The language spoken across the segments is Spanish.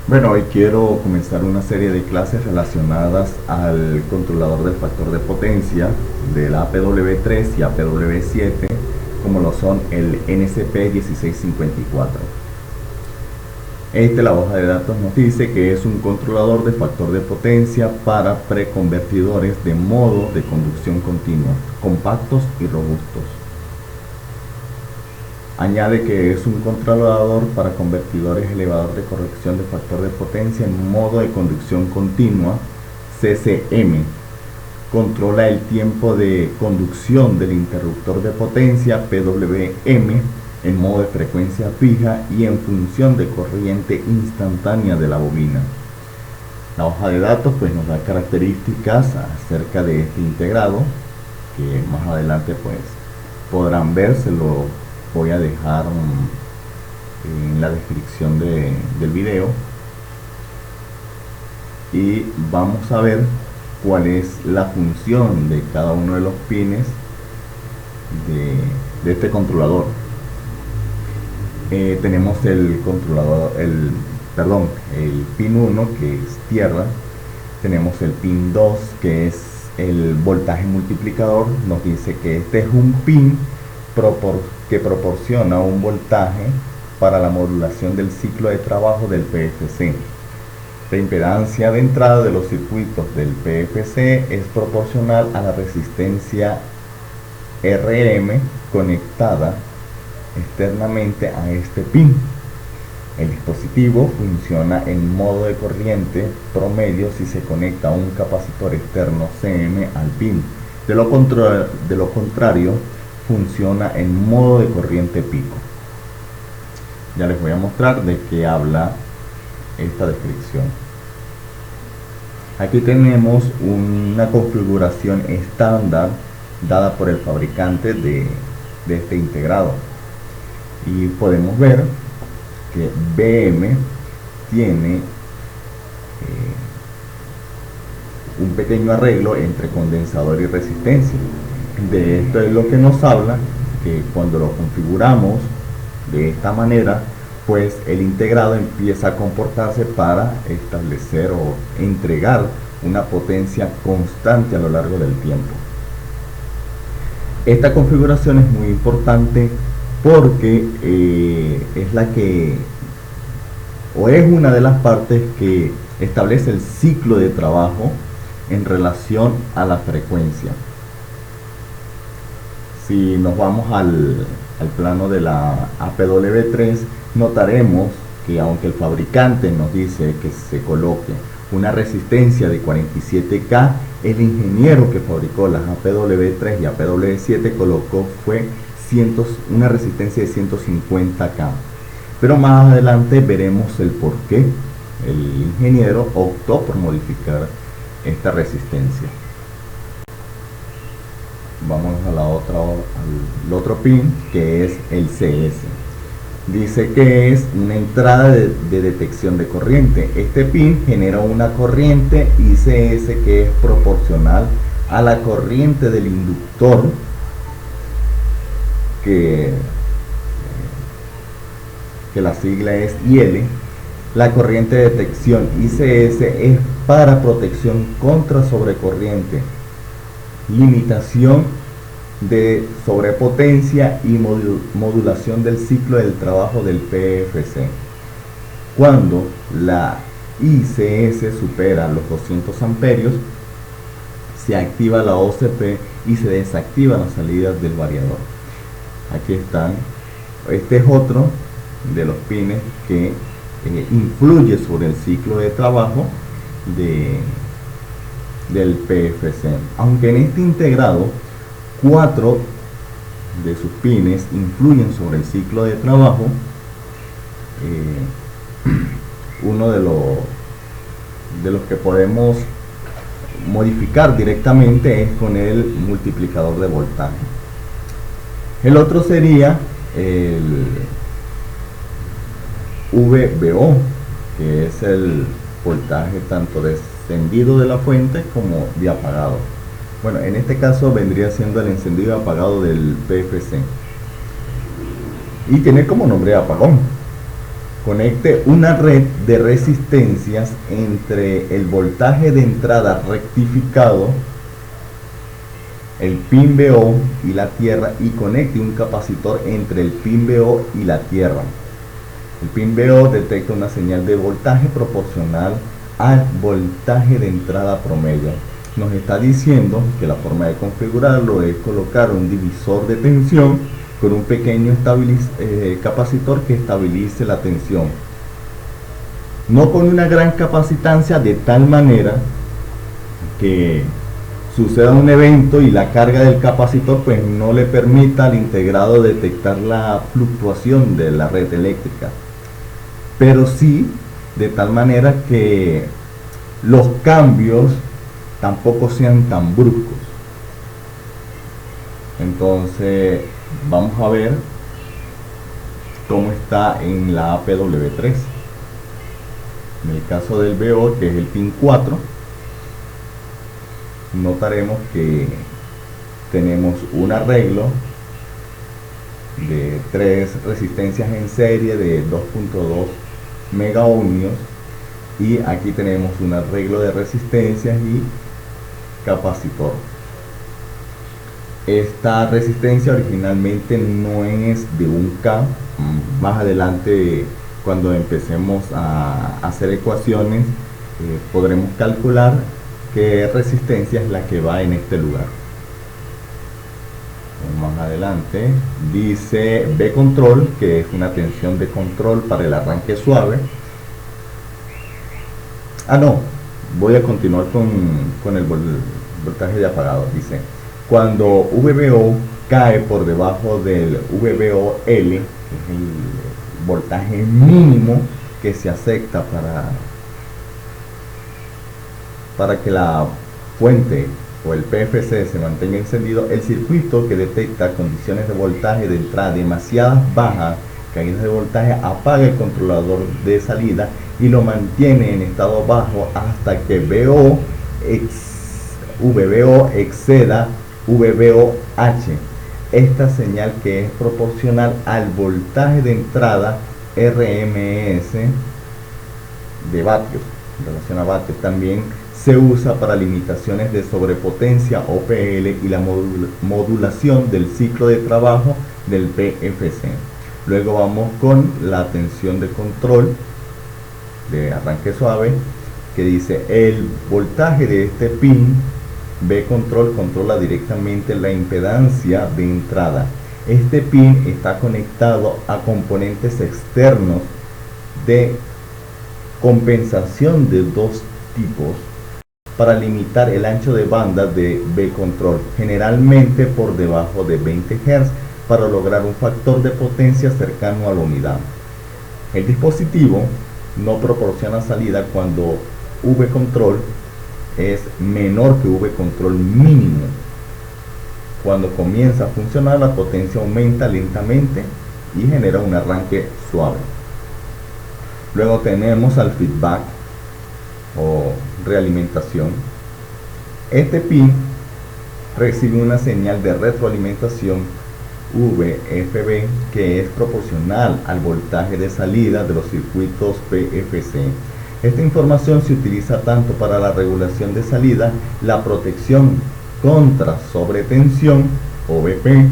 Bueno, hoy quiero comenzar una serie de clases relacionadas al controlador del factor de potencia del APW3 y APW7, como lo son el NCP1654. La hoja de datos nos dice que es un controlador de factor de potencia para preconvertidores de modo de conducción continua, compactos y robustos. Añade que es un controlador para convertidores elevador de corrección de factor de potencia en modo de conducción continua, CCM. Controla el tiempo de conducción del interruptor de potencia, PWM, en modo de frecuencia fija y en función de corriente instantánea de la bobina. La hoja de datos pues nos da características acerca de este integrado, que más adelante pues podrán ver, se lo voy a dejar en la descripción del video, y vamos a ver cuál es la función de cada uno de los pines de este controlador. Tenemos el controlador, el pin 1, que es tierra. Tenemos el pin 2, que es el voltaje multiplicador. Nos dice que este es un pin que proporciona un voltaje para la modulación del ciclo de trabajo del PFC. La impedancia de entrada de los circuitos del PFC es proporcional a la resistencia RM conectada externamente a este pin. El dispositivo funciona en modo de corriente promedio si se conecta un capacitor externo CM al pin. De lo contrario, funciona en modo de corriente pico. Ya les voy a mostrar de qué habla esta descripción. Aquí tenemos una configuración estándar dada por el fabricante de este integrado, y podemos ver que BM tiene un pequeño arreglo entre condensador y resistencia. De esto es lo que nos habla que cuando lo configuramos de esta manera, pues el integrado empieza a comportarse para establecer o entregar una potencia constante a lo largo del tiempo. Esta configuración es muy importante porque es la que, o es una de las partes que establece el ciclo de trabajo en relación a la frecuencia. Si nos vamos al plano de la APW3, notaremos que aunque el fabricante nos dice que se coloque una resistencia de 47K, el ingeniero que fabricó las APW3 y APW7 colocó una resistencia de 150K. Pero más adelante veremos el por qué el ingeniero optó por modificar esta resistencia. Vamos al otro pin, que es el CS. Dice que es una entrada de detección de corriente. Este pin genera una corriente ICS que es proporcional a la corriente del inductor, que la sigla es IL. La corriente de detección ICS es para protección contra sobrecorriente, limitación de sobrepotencia y modulación del ciclo del trabajo del PFC. Cuando la ICS supera los 200 amperios, se activa la OCP y se desactivan las salidas del variador. Aquí están. Este es otro de los pines que influye sobre el ciclo de trabajo del PFC. Aunque en este integrado 4 de sus pines influyen sobre el ciclo de trabajo, uno de los que podemos modificar directamente es con el multiplicador de voltaje. El otro sería el VBO, que es el voltaje tanto de encendido de la fuente como de apagado. Bueno, en este caso vendría siendo el encendido y apagado del PFC, y tiene como nombre apagón. Conecte una red de resistencias entre el voltaje de entrada rectificado, el pin BO y la tierra, y conecte un capacitor entre el pin BO y la tierra. El pin BO detecta una señal de voltaje proporcional al voltaje de entrada promedio. Nos está diciendo que la forma de configurarlo es colocar un divisor de tensión con un pequeño capacitor que estabilice la tensión. No con una gran capacitancia, de tal manera que suceda un evento y la carga del capacitor pues no le permita al integrado detectar la fluctuación de la red eléctrica, pero sí de tal manera que los cambios tampoco sean tan bruscos. Entonces vamos a ver cómo está en la APW3. En el caso del BO, que es el pin 4, notaremos que tenemos un arreglo de 3 resistencias en serie de 2.2 mega ohmios, y aquí tenemos un arreglo de resistencias y capacitor. Esta resistencia originalmente no es de 1K. Más adelante, cuando empecemos a hacer ecuaciones, podremos calcular qué resistencia es la que va en este lugar. Más adelante dice B control, que es una tensión de control para el arranque suave. No, voy a continuar con el voltaje de apagado. Dice: cuando VBO cae por debajo del VBOL, que es el voltaje mínimo que se acepta para que la fuente o el PFC se mantenga encendido, el circuito que detecta condiciones de voltaje de entrada demasiadas bajas, caídas de voltaje, apaga el controlador de salida y lo mantiene en estado bajo hasta que VBO exceda VBOH. Esta señal, que es proporcional al voltaje de entrada RMS de vatios, en relación a vatios, también se usa para limitaciones de sobrepotencia OPL y la modulación del ciclo de trabajo del PFC. Luego vamos con la tensión de control de arranque suave, que dice: el voltaje de este pin B control controla directamente la impedancia de entrada. Este pin está conectado a componentes externos de compensación de dos tipos para limitar el ancho de banda de B control, generalmente por debajo de 20 Hz, para lograr un factor de potencia cercano a la unidad. El dispositivo no proporciona salida cuando V control es menor que V control mínimo. Cuando comienza a funcionar, la potencia aumenta lentamente y genera un arranque suave. Luego tenemos al feedback o realimentación. Este pin recibe una señal de retroalimentación VFB que es proporcional al voltaje de salida de los circuitos PFC. Esta información se utiliza tanto para la regulación de salida, la protección contra sobretensión OVP,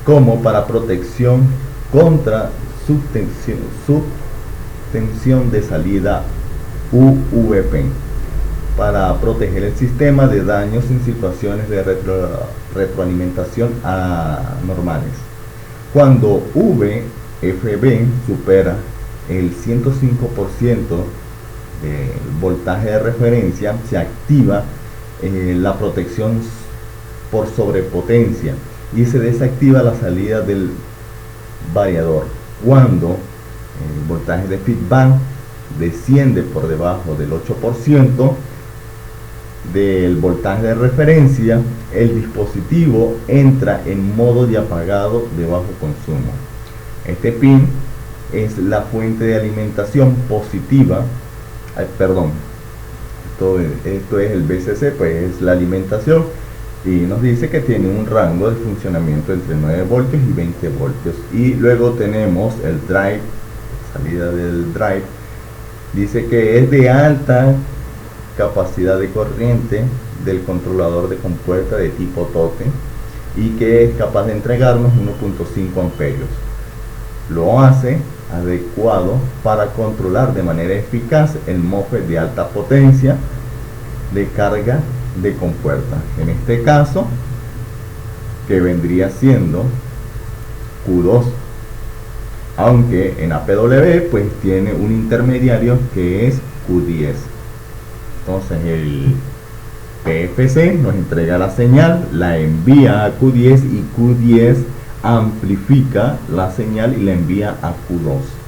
como para protección contra subtensión de salida UVP, para proteger el sistema de daños en situaciones de retroalimentación anormales. Cuando VFB supera el 105% del voltaje de referencia, se activa la protección por sobrepotencia y se desactiva la salida del variador. Cuando el voltaje de feedback desciende por debajo del 8% del voltaje de referencia, el dispositivo entra en modo de apagado de bajo consumo. Este pin es la fuente de alimentación positiva, esto es el VCC, pues es la alimentación, y nos dice que tiene un rango de funcionamiento entre 9 voltios y 20 voltios. Y luego tenemos el drive salida del drive, dice que es de alta capacidad de corriente del controlador de compuerta de tipo TOTE y que es capaz de entregarnos 1.5 amperios. Lo hace adecuado para controlar de manera eficaz el MOSFET de alta potencia de carga de compuerta, en este caso que vendría siendo Q2, aunque en APW pues tiene un intermediario que es Q10. Entonces el PFC nos entrega la señal, la envía a Q10 y Q10 amplifica la señal y la envía a Q2.